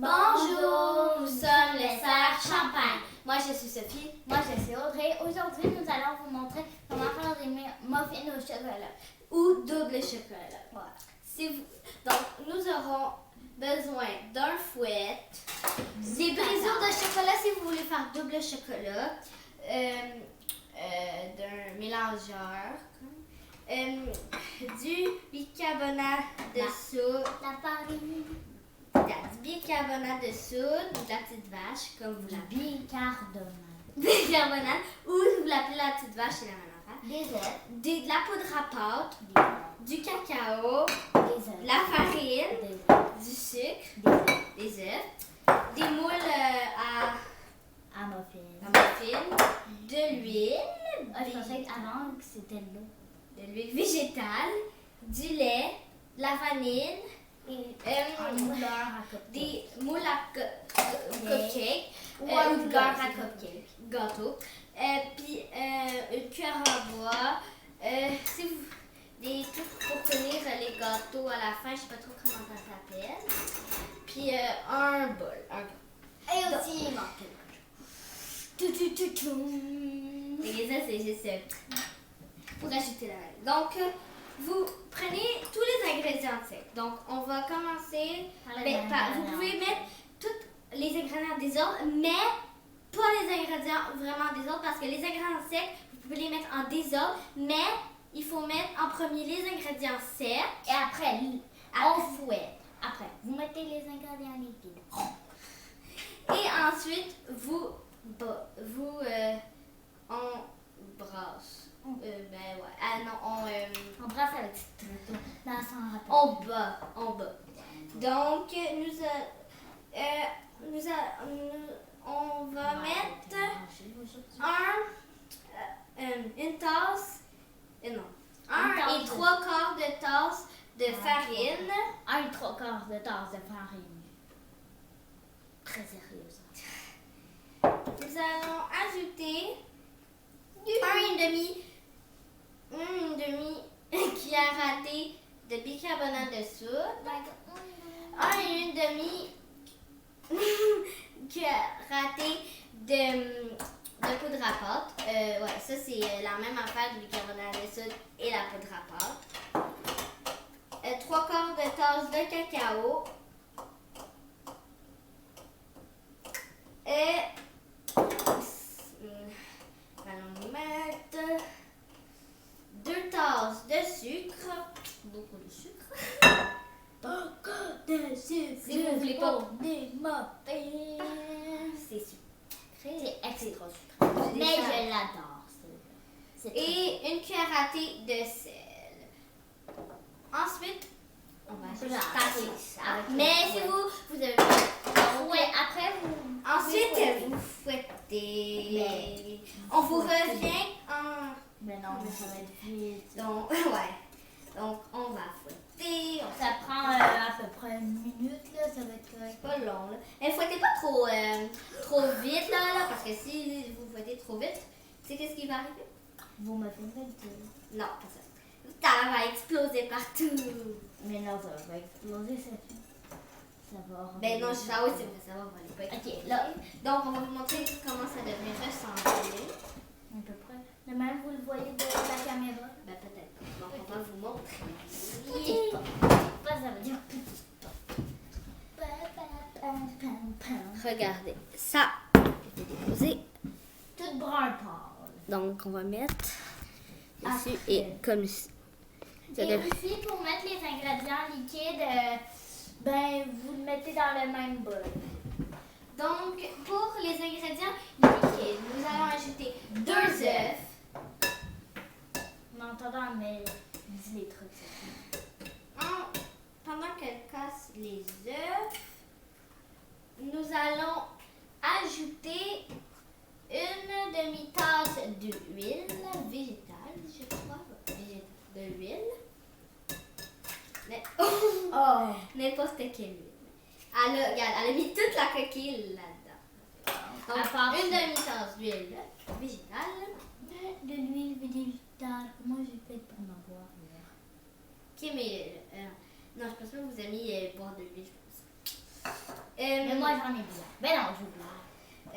Bonjour, nous sommes les Sœurs Champagne. Moi je suis Sophie. Moi je suis Audrey. Aujourd'hui nous allons vous montrer comment faire des muffins au chocolat ou double chocolat. Voilà. Donc nous aurons besoin d'un fouet, des brisures de chocolat si vous voulez faire double chocolat, d'un mélangeur, du bicarbonate de soude, La farine. du bicarbonate de soude, de la petite vache, comme vous l'appelez. Bicarbonate, ou vous l'appelez la petite vache, c'est la même affaire. Des œufs. De la poudre à pâte, du cacao, Des œufs. la farine, Des œufs. du sucre, Des œufs. des œufs, des moules À muffins. à muffins, de l'huile, Je pensais avant que c'était l'eau. de l'huile végétale, du lait, de la vanille, Un mouleur à cupcake. des moules à cupcake, Ou ou un du beurre à mouleur. gâteau, puis une cuillère à bois, des trucs pour tenir les gâteaux à la fin, je sais pas trop comment ça s'appelle, puis un bol. Et aussi, il manque quelque chose. Et ça, c'est juste pour ajouter la vanille. Donc, vous prenez tous les ingrédients secs. Donc, on va commencer vous pouvez mettre tous les ingrédients en désordre, mais pas les ingrédients vraiment en désordre, parce que les ingrédients secs, vous pouvez les mettre en désordre, mais il faut mettre en premier les ingrédients secs. Et après, Après- on fouette. Après, vous mettez les ingrédients liquides. Et ensuite, on brasse. Ben ouais. Ah non, On brasse avec ce truc. Là, sans rappel. on bat. Donc, on va mettre une tasse, non, Une tasse et de- 3/4 de tasse de farine. 1/3 de tasse de farine. Très sérieuse. Nous allons ajouter une demi cuillère à thé de bicarbonate de soude, une demi cuillère à thé de poudre à pâte. Ouais, ça c'est la même affaire du bicarbonate de soude et la poudre à pâte. 3/4 de tasse de cacao. Et allons mettre 2 tasses de sucre. Beaucoup de sucre. De sucre. Si vous voulez pas. Des muffins. C'est sucré. C'est extra sucré. Mais je l'adore. C'est très Et une cuillère à thé de sel. Ensuite, on va tasser ça. Mais si vous avez Ouais, après vous. ensuite vous fouettez. Mais- On vous revient en. Mais non, mais ça va être vite. Donc, ouais. Donc, on va fouetter. Ça prend à peu près 1 minute, là, ça va être correct. C'est pas long, là. Mais fouettez pas trop vite, là, parce que si vous fouettez trop vite, tu sais qu'est-ce qui va arriver? Vous me faites une belle Non, pas ça. Ça va exploser partout. Mais non, ça va pas exploser, ça va. Ben non, ah oui, c'est vrai, ça va voler. Pas Ok, exploser. là, Donc, on va vous montrer comment ça devrait ressembler. à peu près. Le même, vous le voyez de la caméra. Ben peut-être pas. Donc, on va vous montrer. Petit pas. Ça veut dire petit pas. Regardez, ça, je vais déposer. Tout brun pâle. Donc, on va mettre dessus Après. et comme ça. Ça Et devrait- aussi, pour mettre les ingrédients liquides, ben, vous le mettez dans le même bol. Donc, pour les ingrédients liquides, nous allons ajouter 2 œufs. En entendant, mais dis les trucs. ça. Pendant qu'elle casse les œufs, nous allons ajouter une demi-tasse d'huile végétale, je crois. De l'huile. Mais, Oh! n'importe quelle huile. Regarde, elle a mis toute la coquille là-dedans. Donc, À part une ça. demi-tasse d'huile végétale. De l'huile végétale. Comment j'ai fait pour m'en boire? Ok, mais non, je pense pas que vous avez mis boire de l'huile, je pense. Mais moi, j'en ai besoin. Ben non, je veux pas.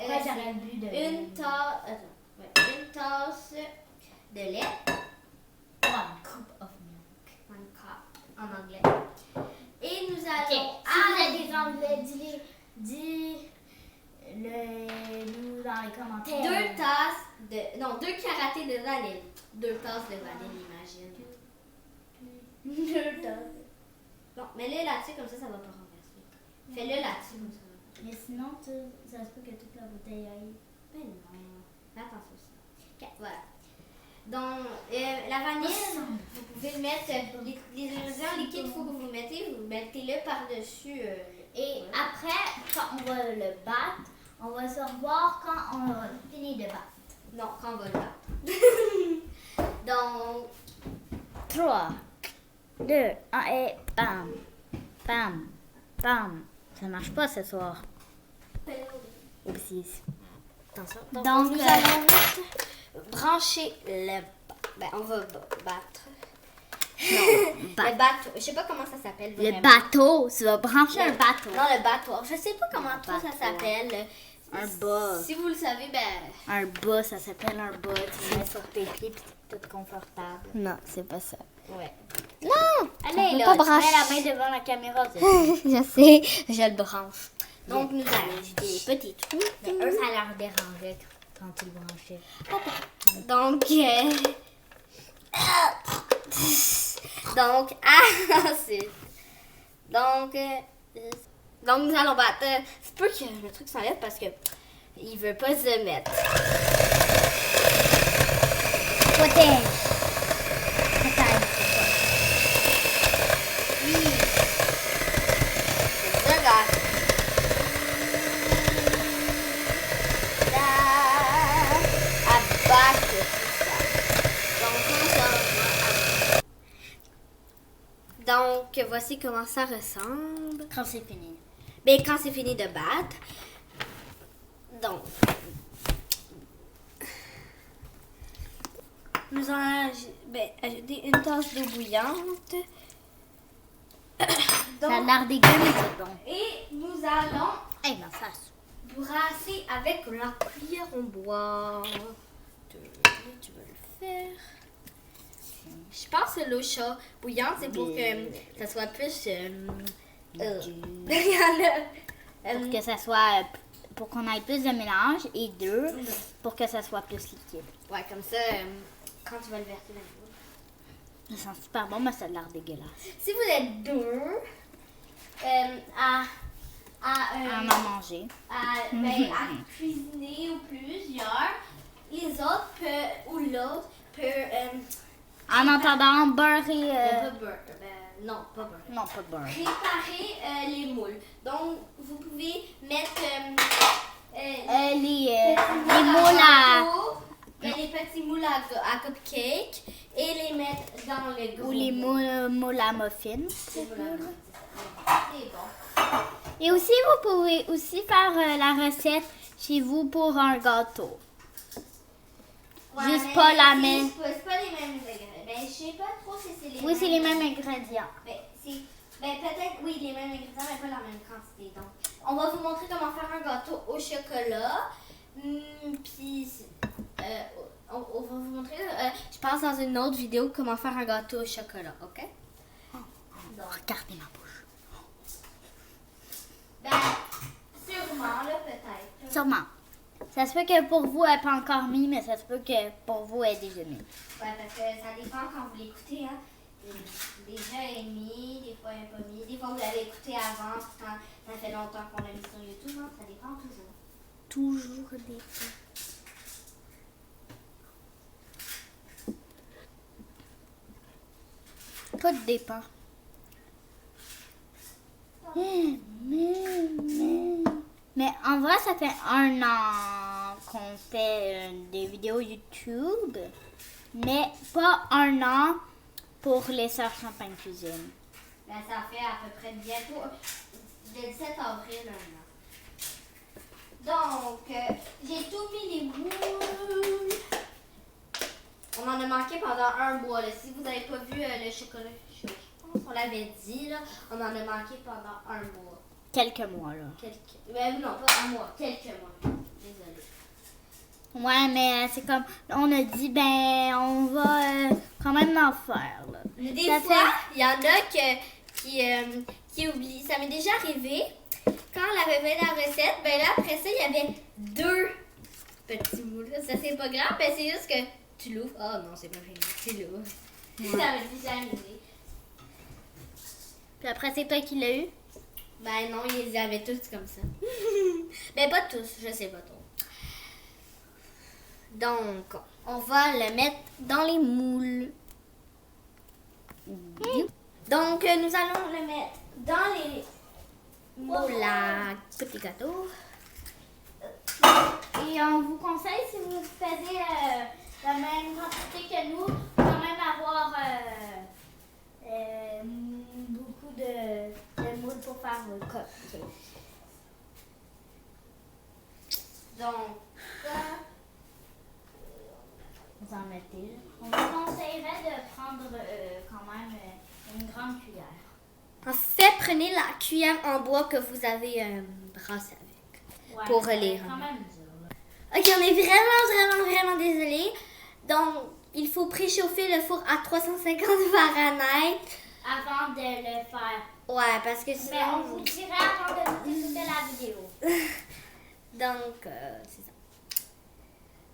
Moi, j'aurais bu de... Une tasse... Attends. Ouais, une tasse de lait. One cup of milk. One cup en anglais. Et nous allons... Ok, si vous avez des anglais, dis-le nous dans les commentaires. 2 tasses de... Non, 2 karatés de vanille. 2 tasses de vanille, imagine. 2 tasses. Bon, mets-le là-dessus, comme ça va pas renverser. Fais-le là-dessus, comme ça. Mais sinon, ça se peut que toute la bouteille aille. Mais non. Fais attention ça. Ok, voilà. Donc, la vanille, vous pouvez mettre les ingrédients liquides, il faut que vous mettez-le par-dessus. Et après, quand on va le battre, on va se revoir quand on aura fini de battre. Non, quand on va le battre. Donc, 3, 2, 1 et bam, bam, bam. Ça marche pas ce soir. Oupsies. attention. Donc, nous allons brancher le... Ben, on va battre. Le bateau. Je sais pas comment ça s'appelle. Le bateau, tu vas brancher un bateau. Non, le bateau. Je sais pas comment ça s'appelle. Un bas. Si vous le savez, ben... Un bas, ça s'appelle un bas. Tu mets sur tes pieds puis t'es toute confortable. Non, c'est pas ça. Ouais. Non! Allez, peut là, pas tu brancher. mets la main devant la caméra. Je sais, je le branche. Donc, nous allons des petits trous. Mais eux, ça leur dérangeait quand tu le branchais. Donc, ensuite. Donc, nous allons battre. C'est peu que le truc s'enlève parce que il veut pas se mettre. Protège. Regarde. À battre tout ça. Donc, voici comment ça ressemble. Quand c'est fini. Mais quand c'est fini de battre, donc, nous allons ajouter une tasse d'eau bouillante. Ça a Donc, l'air dégueu, mais c'est bon. et nous allons Hey, ma face. brasser avec la cuillère en bois. Tu veux le faire? Je pense que l'eau chaude bouillante, c'est pour que ça soit plus... Pour que ça soit... Pour qu'on ait plus de mélange. Et 2, pour que ça soit plus liquide. ouais, comme ça, quand tu vas le verser dans l'eau. Ça sent super bon, mais ça a l'air dégueulasse. Si vous êtes deux à en manger. à cuisiner ou plusieurs, les autres peuvent, ou l'autre peut... En entendant beurrer... pas beurre, non, pas beurre. Non, pas beurre. Préparer les moules. Donc, vous pouvez mettre Les moules à... les petits moules à cupcake et les mettre dans le gros Ou les moules à muffins. C'est bon. Et aussi, vous pouvez aussi faire la recette chez vous pour un gâteau. Ouais, Juste mais pas la c'est- même. C'est pas les mêmes ingrédients. Ben, je sais pas trop si c'est les mêmes. Oui, c'est les mêmes ingrédients. Ben, peut-être, oui, les mêmes ingrédients, mais pas la même quantité. Donc, on va vous montrer comment faire un gâteau au chocolat. Puis, on va vous montrer, je pense, dans une autre vidéo, comment faire un gâteau au chocolat, OK? Regardez ma bouche. Ben, sûrement, là, peut-être. Sûrement. Ça se peut que pour vous, elle n'est pas encore mis, mais ça se peut que pour vous, elle est déjà mise. Ouais, parce que ça dépend quand vous l'écoutez, hein. Déjà, elle est mis, des fois, elle n'est pas mis. Des fois, vous l'avez écouté avant, quand ça fait longtemps qu'on l'a mis sur YouTube, hein. Ça dépend toujours. Toujours des fois. Tout dépend. Mais en vrai, ça fait 1 an qu'on fait des vidéos YouTube, mais pas 1 an pour les Sœurs Champagne Cuisine. Ben, ça fait à peu près bientôt, le 17 avril, un an. Donc, j'ai tout mis les moules. On en a manqué pendant un mois. Là. Si vous n'avez pas vu le chocolat, je pense qu'on l'avait dit, là, on en a manqué pendant un mois. quelques mois, là. Ben non, pas un mois, quelques mois. Désolée. Ouais, mais c'est comme, on a dit, ben, on va quand même en faire, là. Des Ça fois, fait- il y en a qui oublient. Ça m'est déjà arrivé. Quand on avait fait la recette, ben là, après ça, il y avait 2 petits moules. Ça, c'est pas grave, ben c'est juste que tu l'ouvres. Oh non, c'est pas fini. Tu l'ouvres. Ça m'est déjà arrivé. Puis après, c'est toi qui l'as eu? Ben non, ils avaient tous comme ça. Ben pas tous, je sais pas trop. Donc, on va le mettre dans les moules. Donc, nous allons le mettre dans les moules à petits gâteaux. Et on vous conseille, si vous faisiez la même quantité que nous, quand même avoir beaucoup de moules pour faire vos cupcakes. Donc, Vous en mettez. On vous conseillerait de prendre quand même une grande cuillère. en fait, prenez la cuillère en bois que vous avez brassée avec. Ouais, Pour ça les va être quand même dur, là. Ok, on est vraiment désolé. Donc, il faut préchauffer le four à 350 Fahrenheit. Avant de le faire. Ouais, parce que Mais on vous sinon... dirait avant de écouter la vidéo. Donc, c'est ça.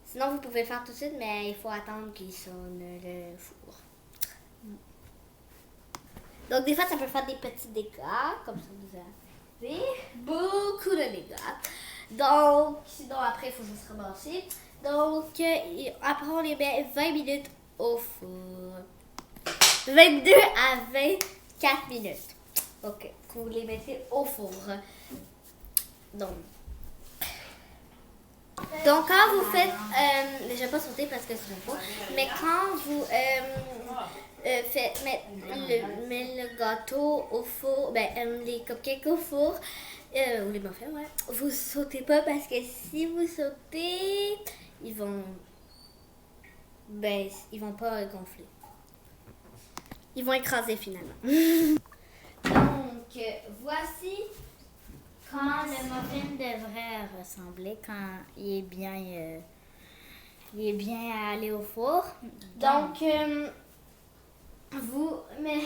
Sinon, vous pouvez le faire tout de suite, mais il faut attendre qu'il sonne le four. Donc, des fois, ça peut faire des petits dégâts, comme ça vous avez. Beaucoup de dégâts. Donc, sinon, après, il faut juste ramasser. Donc, après, on les met 20 minutes au four. 22 à 24 minutes. Ok, vous les mettez au four. Donc quand vous faites, je vais pas sauter parce que c'est un four, mais quand vous mettez le gâteau au four, les cupcakes au four, ou les muffins, ouais, vous sautez pas parce que si vous sautez, ils vont pas gonfler. Ils vont écraser finalement. Donc, voici Comment le muffin devrait ressembler quand il est bien allé au four. Donc, vous, mais,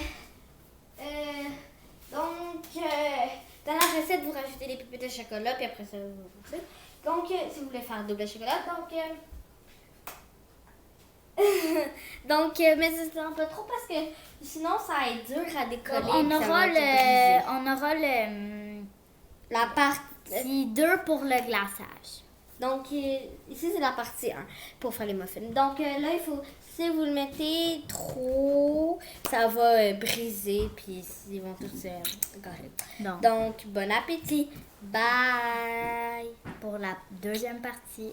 dans la recette, vous rajoutez les pépites de chocolat, puis après ça, vous rajoutez. Donc, si vous voulez faire double chocolat, donc, mais c'est un peu trop parce que sinon, ça va être dur à décoller. On puis ça aura va être brisé. le La partie. petit 2 pour le glaçage. Donc, ici, c'est la partie 1 pour faire les muffins. Donc, là, il faut, si vous le mettez trop, ça va briser, puis ils vont tous se garer. Donc, Donc, bon appétit. Bye! pour la deuxième partie.